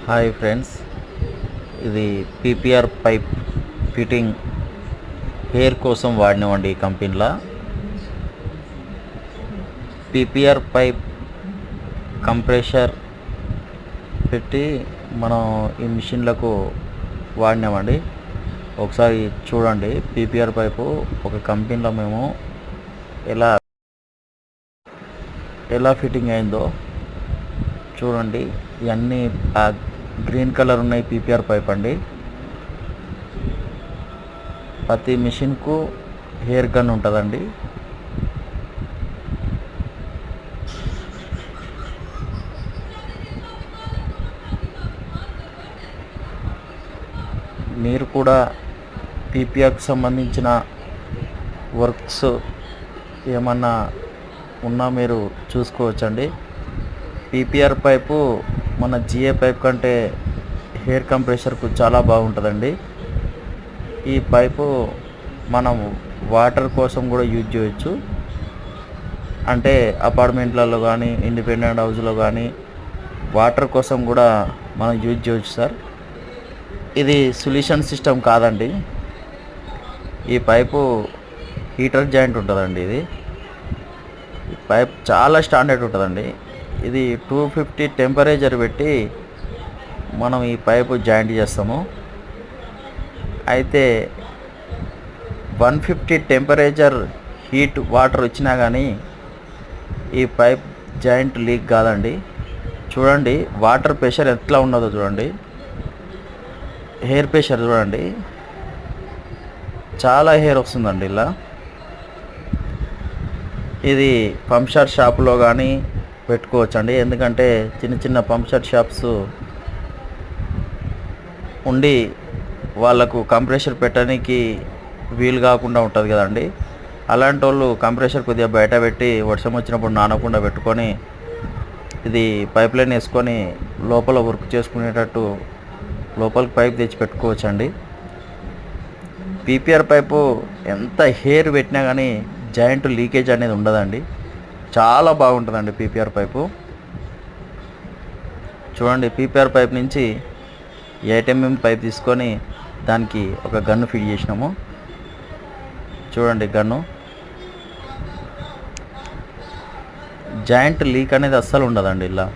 Hi friends, ఇది PPR pipe fitting hair కోసం వాడినామండి. ఈ కంపెనీలో పీపీఆర్ పైప్ కంప్రెషర్ పెట్టి మనం ఈ మిషన్లకు వాడినామండి. ఒకసారి చూడండి, పీపీఆర్ పైపు ఒక కంపెనీలో మేము ఎలా ఫిట్టింగ్ అయిందో చూడండి. ఇవన్నీ గ్రీన్ కలర్ ఉన్నాయి పీపీఆర్ పైప్ అండి. ప్రతి మిషన్కు హెయిర్ గన్ ఉంటుందండి. మీరు కూడా పీపీఆర్కి సంబంధించిన వర్క్స్ ఏమన్నా ఉన్నా మీరు చూసుకోవచ్చండి. పీపీఆర్ పైపు మన జిఏ పైప్ కంటే హెయిర్ కంప్రెషర్కు చాలా బాగుంటుందండి. ఈ పైపు మనం వాటర్ కోసం కూడా యూజ్ చేయొచ్చు. అంటే అపార్ట్మెంట్లలో కానీ ఇండిపెండెంట్ హౌస్లో కానీ వాటర్ కోసం కూడా మనం యూజ్ చేయొచ్చు సార్. ఇది సొల్యూషన్ సిస్టమ్ కాదండి. ఈ పైపు హీటర్ జాయింట్ ఉంటుందండి. ఇది పైప్ చాలా స్టాండర్డ్ ఉంటుందండి. ఇది 250 టెంపరేచర్ పెట్టి మనం ఈ పైపు జాయింట్ చేస్తాము. అయితే 150 టెంపరేచర్ హీట్ వాటర్ వచ్చినా కానీ ఈ పైప్ జాయింట్ లీక్ కాదండి. చూడండి, వాటర్ ప్రెషర్ ఎట్లా ఉన్నదో చూడండి. హెయిర్ ప్రెషర్ చూడండి, చాలా హెయిర్ వస్తుందండి ఇలా. ఇది పంప్షాట్ షాప్లో కానీ పెట్టుకోవచ్చండి. ఎందుకంటే చిన్న చిన్న పంప్షాట్ షాప్స్ ఉండి వాళ్ళకు కంప్రెషర్ పెట్టడానికి వీలు కాకుండా ఉంటుంది కదండి. అలాంటి వాళ్ళు కంప్రెషర్ కొద్దిగా బయట పెట్టి వర్షం వచ్చినప్పుడు నానకుండా పెట్టుకొని ఇది పైప్ లైన్ వేసుకొని లోపల వర్క్ చేసుకునేటట్టు లోపలికి పైప్ తెచ్చి పెట్టుకోవచ్చండి. పీపీఆర్ పైపు ఎంత హెయిర్ పెట్టినా కానీ జాయింట్ లీకేజ్ అనేది ఉండదండి. చాలా బాగుంటుందండి పీపీఆర్ పైపు. చూడండి, పీపీఆర్ పైప్ నుంచి 8 mm పైప్ తీసుకొని దానికి ఒక గన్ను ఫిట్ చేసినాము. చూడండి, గన్ను జాయింట్ లీక్ అనేది అస్సలు ఉండదండి ఇలా.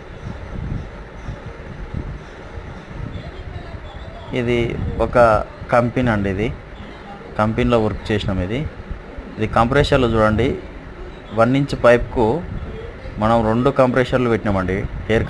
ఇది ఒక కంపెనీ అండి. ఇది కంపెనీలో వర్క్ చేసినాం. ఇది కంప్రెషర్లు చూడండి. 1 inch పైప్కు మనం 2 కంప్రెషర్లు పెట్టినామండి. హెయిర్